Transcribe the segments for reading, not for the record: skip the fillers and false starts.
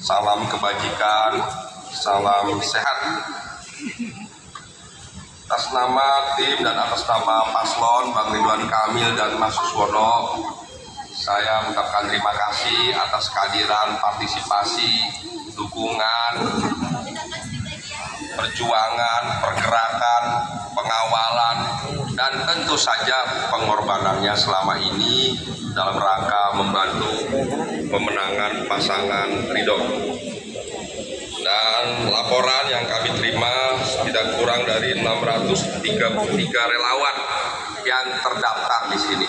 salam kebajikan, salam sehat. Atas nama tim dan atas nama paslon Bang Ridwan Kamil dan Mas Suswono, saya mengucapkan terima kasih atas kehadiran, partisipasi, dukungan, perjuangan, pergerakan, pengawalan, dan tentu saja pengorbanannya selama ini dalam rangka membantu pemenangan pasangan Ridho. Dan laporan yang kami terima tidak kurang dari 633 relawan yang terdaftar di sini.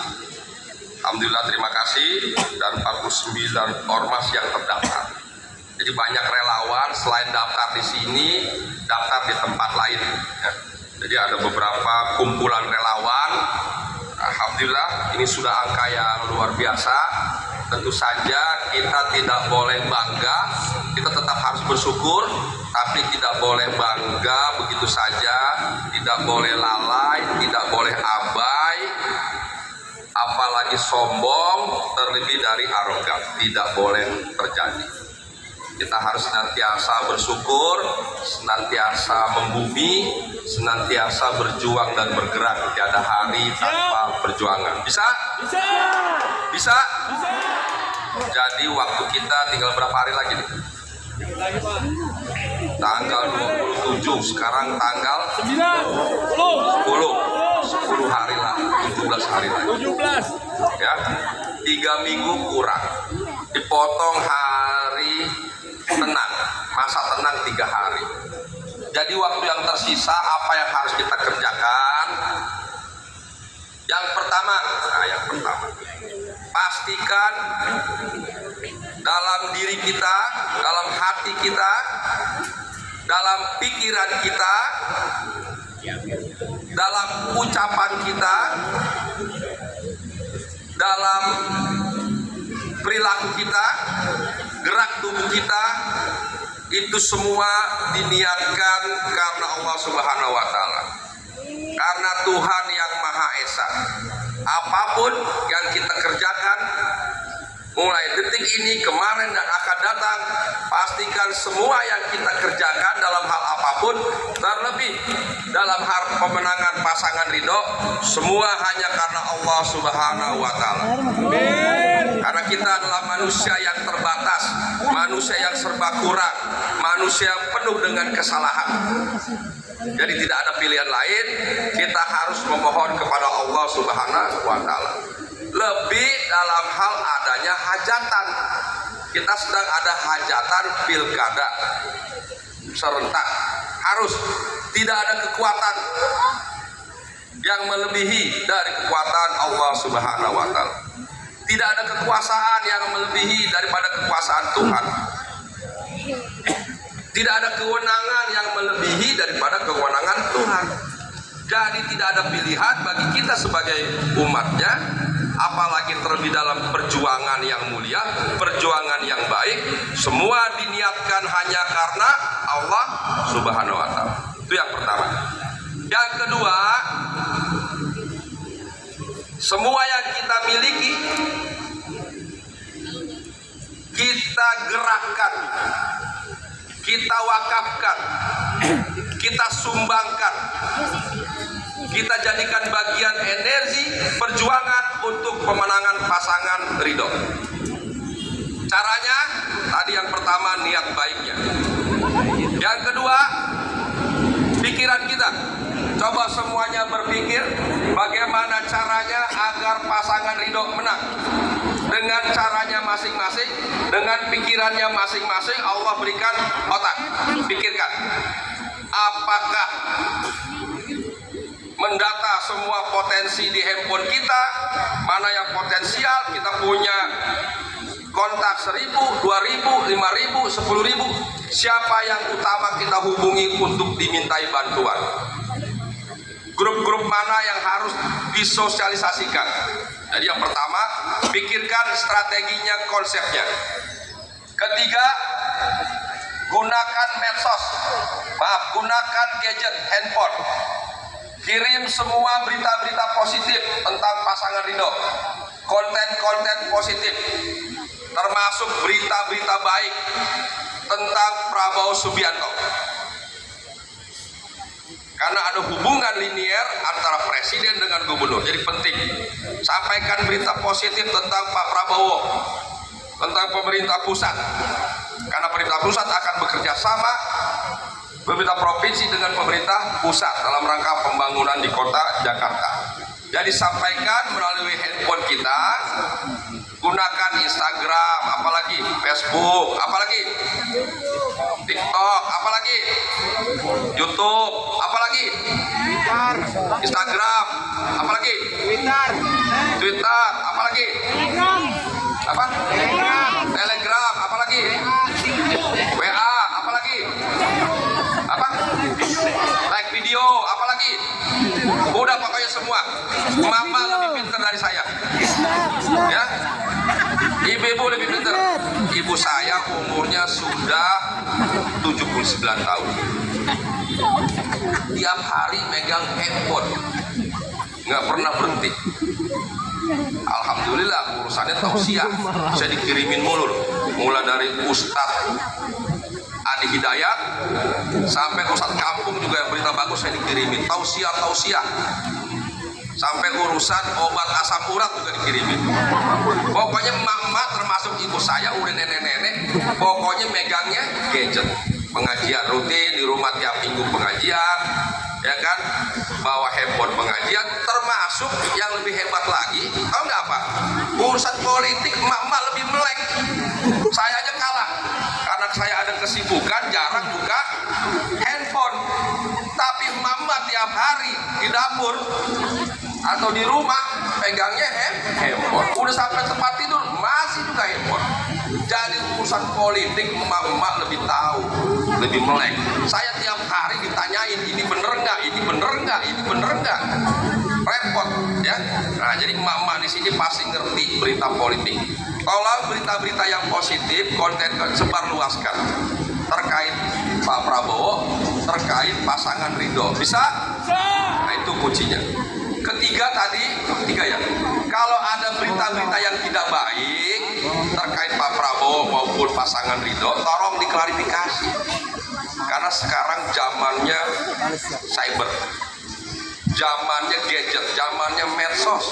Alhamdulillah, terima kasih, dan 49 ormas yang terdaftar. Jadi banyak relawan selain daftar di sini, daftar di tempat lain. Jadi ada beberapa kumpulan relawan. Alhamdulillah, ini sudah angka yang luar biasa. Tentu saja kita tidak boleh bangga, kita tetap harus bersyukur, tapi tidak boleh bangga begitu saja, tidak boleh lalai, tidak boleh abai, apalagi sombong, terlebih dari arogan, tidak boleh terjadi. Kita harus senantiasa bersyukur, senantiasa membumi, senantiasa berjuang dan bergerak. Tiada hari tanpa perjuangan. Bisa? Bisa? Bisa? Bisa. Jadi waktu kita tinggal berapa hari lagi nih? Tanggal 27, sekarang tanggal 10 hari lagi, 17 hari lagi. 17. Ya, 3 minggu kurang. Dipotong hari tenang, masa tenang 3 hari. Jadi waktu yang tersisa apa yang harus kita kerjakan? Yang pertama, pastikan dalam diri kita, dalam hati kita, dalam pikiran kita, dalam ucapan kita, dalam perilaku kita, gerak tubuh kita, itu semua diniatkan karena Allah Subhanahu wa Ta'ala, karena Tuhan yang Maha Esa. Apapun yang kita kerjakan mulai detik ini, kemarin, dan akan datang, pastikan semua yang kita kerjakan dalam hal apapun, terlebih dalam hal pemenangan pasangan Ridho, semua hanya karena Allah Subhanahu wa Ta'ala. Karena kita adalah manusia yang terbatas, manusia yang serba kurang, manusia yang penuh dengan kesalahan. Jadi tidak ada pilihan lain, kita harus memohon kepada Allah Subhanahu wa Ta'ala. Lebih dalam hal adanya hajatan. Kita sedang ada hajatan pilkada serentak. Harus tidak ada kekuatan yang melebihi dari kekuatan Allah Subhanahu wa Ta'ala. Tidak ada kekuasaan yang melebihi daripada kekuasaan Tuhan. Tidak ada kewenangan yang melebihi daripada kewenangan Tuhan. Jadi tidak ada pilihan bagi kita sebagai umatnya, apalagi terlebih dalam perjuangan yang mulia, perjuangan yang baik, semua diniatkan hanya karena Allah Subhanahu wa Ta'ala. Itu yang pertama. Yang kedua, semua yang kita miliki kita gerakkan, kita wakafkan, kita sumbangkan, kita jadikan bagian energi perjuangan untuk pemenangan pasangan Ridho. Caranya tadi, yang pertama niat baiknya, yang kedua pikiran kita. Coba semuanya berpikir bagaimana caranya agar pasangan Ridho menang. Dengan caranya masing-masing, dengan pikirannya masing-masing, Allah berikan otak. Pikirkan, apakah mendata semua potensi di handphone kita, mana yang potensial, kita punya kontak 1000, 2000, 5000, 10.000, siapa yang utama kita hubungi untuk dimintai bantuan. Grup-grup mana yang harus disosialisasikan. Jadi yang pertama, pikirkan strateginya, konsepnya. Ketiga, gunakan medsos, gunakan gadget, handphone. Kirim semua berita-berita positif tentang pasangan Ridho, konten-konten positif, termasuk berita-berita baik, tentang Prabowo Subianto. Karena ada hubungan linier antara presiden dengan gubernur, jadi penting sampaikan berita positif tentang Pak Prabowo, tentang pemerintah pusat, karena pemerintah pusat akan bekerja sama pemerintah provinsi dengan pemerintah pusat dalam rangka pembangunan di kota Jakarta. Jadi sampaikan melalui handphone kita, gunakan Instagram, apalagi Facebook, apalagi TikTok, apalagi YouTube, apalagi Instagram, apalagi Twitter, apalagi apa? Telegram, apalagi WA, apalagi apa? Like video, apalagi udah pokoknya semua. Mama lebih pintar dari saya, ya. Ibu lebih pintar. Ibu saya umurnya sudah 79 tahun. Tiap hari megang handphone, nggak pernah berhenti. Alhamdulillah urusannya tausiah bisa dikirimin mulu, mulai dari Ustadz Adi Hidayat sampai Ustadz kampung juga yang berita bagus saya dikirimin tausiah, sampai urusan obat asam urat juga dikirimin. Pokoknya emak-emak termasuk ibu saya udah nenek-nenek, pokoknya megangnya gadget. Pengajian rutin di rumah tiap minggu pengajian, ya kan, bawa handphone pengajian. Termasuk yang lebih hebat lagi, tahu nggak apa? Urusan politik emak-emak lebih melek. Saya aja kalah karena saya ada kesibukan, jarang buka handphone. Tapi emak-emak tiap hari di dapur atau di rumah pegangnya handphone. Udah sampai tempat tidur masih juga handphone. Jadi urusan politik emak-emak lebih tahu, lebih melek. Saya tiap hari ditanyain ini bener nggak, ini bener nggak, ini bener nggak, repot ya. Nah jadi emak-emak di sini pasti ngerti berita politik. Tolong berita-berita yang positif, konten sebarluaskan terkait Pak Prabowo, terkait pasangan Ridho. Bisa? Nah itu kuncinya. Ketiga ya, kalau ada berita-berita yang tidak baik terkait Pak Prabowo maupun pasangan Ridho, tolong diklarifikasi. Karena sekarang zamannya cyber, zamannya gadget, zamannya medsos.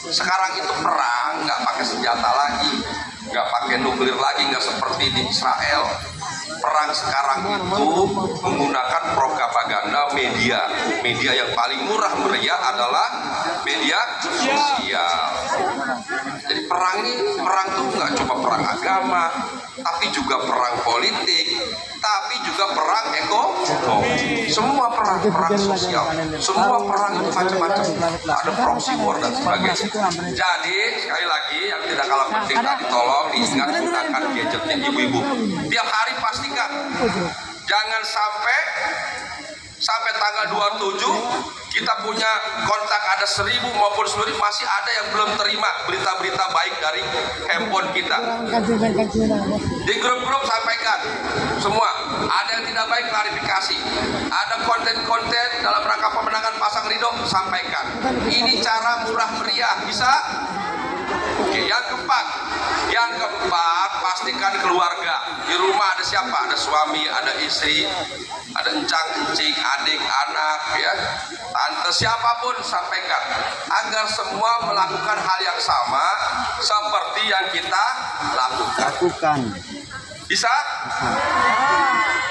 Sekarang itu perang, nggak pakai senjata lagi, nggak pakai nuklir lagi, nggak seperti di Israel. Perang sekarang itu menggunakan propaganda media yang paling murah meriah adalah media sosial. Jadi perang tuh nggak cuma perang agama, tapi juga perang politik, tapi juga perang ekonomi. Semua perang sosial, semua perang itu macam-macam. Ada proxy war dan sebagainya. Jadi sekali lagi yang tidak kalah penting tadi, tolong diingat gunakan gadgetnya ibu-ibu. Tiap hari pastikan jangan sampai tanggal 27 kita punya kontak ada 1000 maupun 10.000 masih ada yang belum terima berita-berita baik dari handphone kita. Di grup-grup sampaikan semua, ada yang tidak baik klarifikasi, ada konten-konten dalam rangka pemenangan pasang Ridho sampaikan. Ini cara murah meriah, bisa. Oke, yang keempat pastikan keluarga. Di rumah ada siapa? Ada suami, ada istri, ada encang-encing, adik, anak, ya, tante, siapapun sampaikan agar semua melakukan hal yang sama seperti yang kita lakukan. Bisa?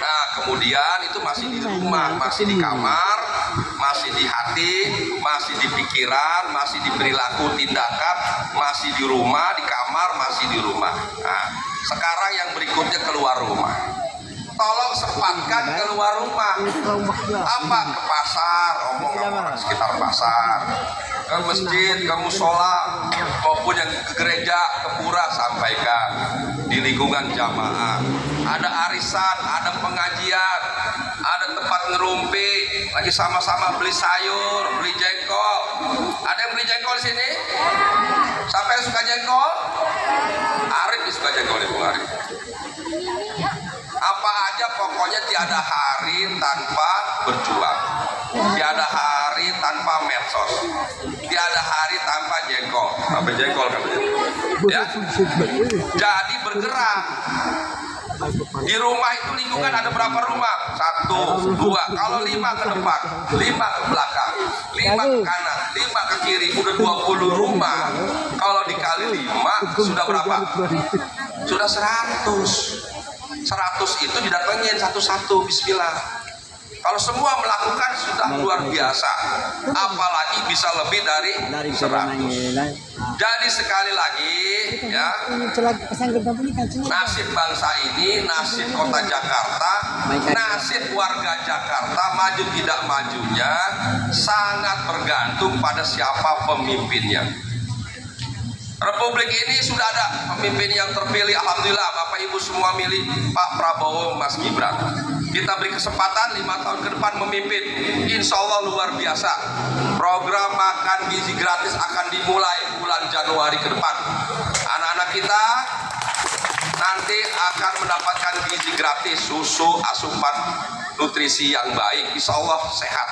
Nah, kemudian itu masih di rumah, masih di kamar, masih di hati, masih di pikiran, masih di perilaku tindakan, masih di rumah, di kamar, masih di rumah. Nah, sekarang yang berikutnya keluar rumah. Tolong sempatkan keluar rumah. Apa? Ke pasar, omong orang sekitar pasar, ke masjid, ke musola, maupun yang ke gereja, ke pura, sampaikan di lingkungan jamaah. Ada arisan, ada pengajian, ada tempat ngerumpi, lagi sama-sama beli sayur, beli jengkol. Ada yang beli jengkol di sini? Siapa yang suka jengkol? Arif suka jengkol, Ibu Arif. Apa aja pokoknya tiada hari tanpa berjuang, tiada hari tanpa medsos, tiada hari tanpa jengkol. Apa jengkol katanya? Ya. Jadi bergerak. Di rumah itu lingkungan ada berapa rumah? 1, 2. Kalau 5 ke depan, 5 ke belakang, 5 ke kanan, 5 ke kiri, udah 20 rumah. Kalau dikali 5 sudah berapa? Sudah 100. 100 itu didatengin satu-satu, bismillah. Kalau semua melakukan sudah luar biasa, apalagi bisa lebih dari 100. Jadi sekali lagi ya, nasib bangsa ini, nasib kota Jakarta, nasib warga Jakarta, maju tidak majunya sangat bergantung pada siapa pemimpinnya. Republik ini sudah ada pemimpin yang terpilih, alhamdulillah. Bapak Ibu semua milih Pak Prabowo, Mas Gibran. Kita beri kesempatan 5 tahun ke depan memimpin, insya Allah luar biasa. Program makan gizi gratis akan dimulai bulan Januari ke depan. Anak-anak kita nanti akan mendapatkan gizi gratis, susu, asupan nutrisi yang baik, insya Allah sehat.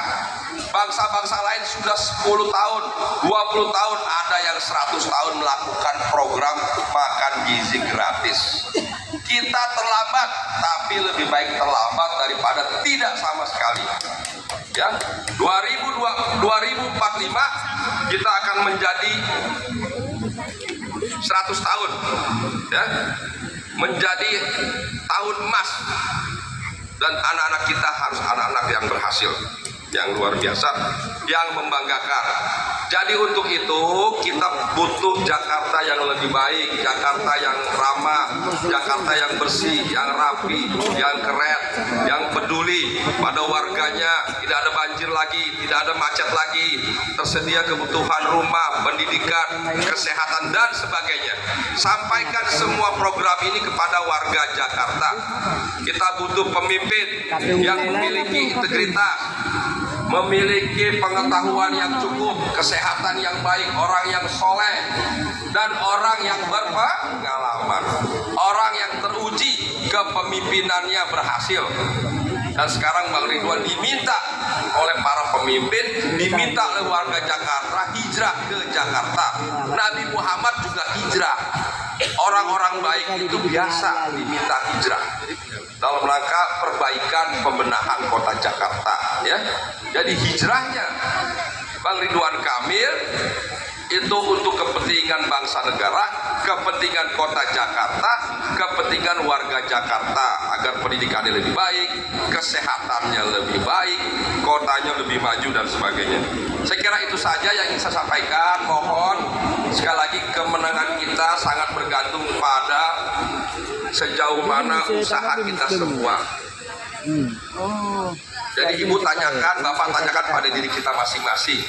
Bangsa-bangsa lain sudah 10 tahun, 20 tahun, ada yang 100 tahun melakukan program makan gizi gratis. Kita terlambat, tapi lebih baik terlambat daripada tidak sama sekali. Ya, 2045 kita akan menjadi 100 tahun, ya, menjadi tahun emas, dan anak-anak kita harus anak-anak yang berhasil, yang luar biasa, yang membanggakan. Jadi untuk itu kita butuh Jakarta yang lebih baik, Jakarta yang ramah, Jakarta yang bersih, yang rapi, yang keren, yang peduli pada warganya, tidak ada banjir lagi, tidak ada macet lagi, tersedia kebutuhan rumah, pendidikan, kesehatan dan sebagainya. Sampaikan semua program ini kepada warga Jakarta. Kita butuh pemimpin yang memiliki integritas, memiliki pengetahuan yang cukup, kesehatan yang baik, orang yang soleh, dan orang yang berpengalaman, orang yang teruji kepemimpinannya berhasil. Dan sekarang Bang Ridwan diminta oleh para pemimpin, diminta oleh warga Jakarta hijrah ke Jakarta. Nabi Muhammad juga hijrah. Orang-orang baik itu biasa diminta hijrah dalam rangka perbaikan pembenahan kota Jakarta, ya. Jadi hijrahnya Bang Ridwan Kamil itu untuk kepentingan bangsa negara, kepentingan kota Jakarta, kepentingan warga Jakarta, agar pendidikannya lebih baik, kesehatannya lebih baik, kotanya lebih maju dan sebagainya. Saya kira itu saja yang ingin saya sampaikan. Mohon sekali lagi, kemenangan kita sangat bergantung pada sejauh mana usaha kita semua. Jadi ibu tanyakan, bapak tanyakan pada diri kita masing-masing.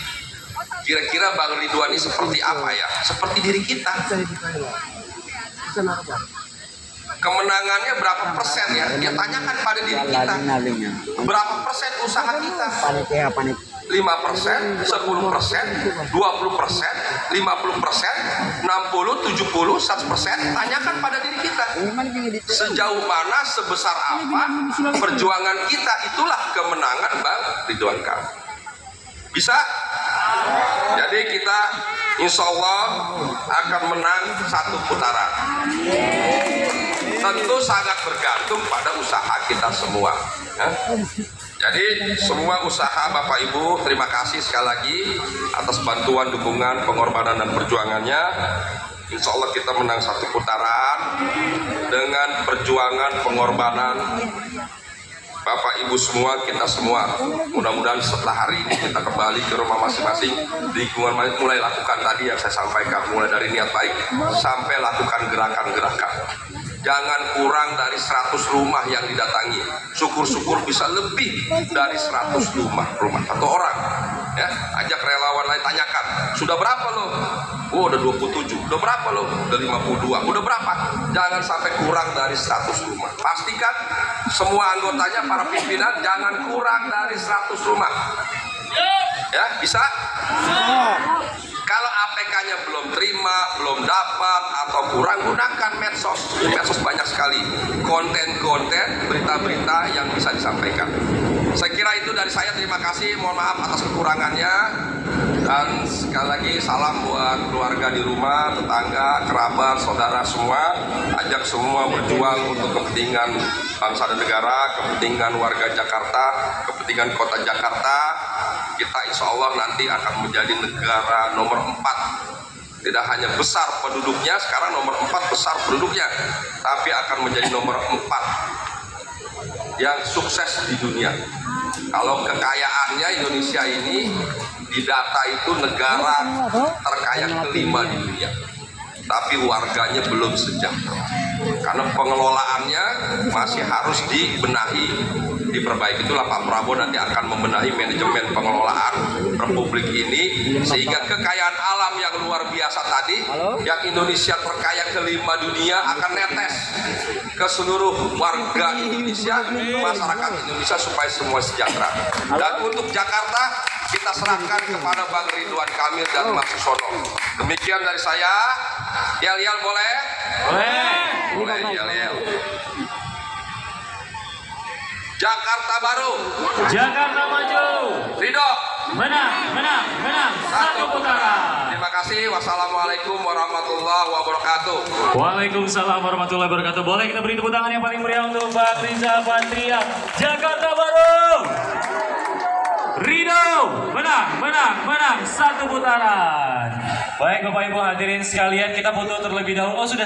Kira-kira Bang Ridwan ini seperti apa ya? Seperti diri kita. Kemenangannya berapa persen ya? Dia tanyakan pada diri kita. Berapa persen usaha kita? 5%, 10%, 20%, 50%, 60%, 70%, 100%, tanyakan pada diri kita. Sejauh mana, sebesar apa perjuangan kita, itulah kemenangan Bang Ridwan Kamil. Bisa? Jadi kita insya Allah akan menang 1 putaran. Tentu sangat bergantung pada usaha kita semua, ya. Jadi semua usaha Bapak Ibu, terima kasih sekali lagi atas bantuan, dukungan, pengorbanan dan perjuangannya. Insya Allah kita menang 1 putaran dengan perjuangan, pengorbanan Bapak Ibu semua, kita semua. Mudah-mudahan setelah hari ini kita kembali ke rumah masing-masing, lingkungan mulai lakukan tadi yang saya sampaikan, mulai dari niat baik sampai lakukan gerakan-gerakan. Jangan kurang dari 100 rumah yang didatangi. Syukur-syukur bisa lebih dari 100 rumah satu orang. Ya, ajak relawan lain, tanyakan, sudah berapa lo? Oh, udah 27. Udah berapa lo? Udah 52. Udah berapa? Jangan sampai kurang dari 100 rumah. Pastikan semua anggotanya, para pimpinan, jangan kurang dari 100 rumah. Ya, bisa? Kalau APK-nya belum terima, belum dapat, atau kurang, gunakan medsos. Di medsos banyak sekali konten-konten, berita-berita yang bisa disampaikan. Saya kira itu dari saya. Terima kasih, mohon maaf atas kekurangannya. Dan sekali lagi salam buat keluarga di rumah, tetangga, kerabat, saudara semua. mengajak semua berjuang untuk kepentingan bangsa dan negara, kepentingan warga Jakarta, kepentingan kota Jakarta. Kita insya Allah nanti akan menjadi negara nomor 4. Tidak hanya besar penduduknya, sekarang nomor 4 besar penduduknya, tapi akan menjadi nomor 4 yang sukses di dunia. Kalau kekayaannya, Indonesia ini di data itu negara terkaya kelima di dunia, tapi warganya belum sejahtera karena pengelolaannya masih harus dibenahi, diperbaiki. Itulah Pak Prabowo nanti akan membenahi manajemen pengelolaan republik ini sehingga kekayaan alam yang luar biasa tadi, yang Indonesia terkaya kelima dunia, akan netes ke seluruh warga Indonesia, masyarakat Indonesia, supaya semua sejahtera. Dan untuk Jakarta kita serahkan kepada Bang Ridwan Kamil dan Mas Susono. Demikian dari saya. Yel-yel boleh? Boleh yel-yel. Jakarta baru. Jakarta maju. Ridho. Menang. Satu putaran. Terima kasih. Wassalamualaikum warahmatullahi wabarakatuh. Waalaikumsalam warahmatullahi wabarakatuh. Boleh kita beri tepuk tangan yang paling meriah untuk Bang Rizal Patria. Jakarta baru. Ridho, menang, satu putaran. Baik Bapak Ibu hadirin sekalian, kita foto terlebih dahulu. Oh sudah.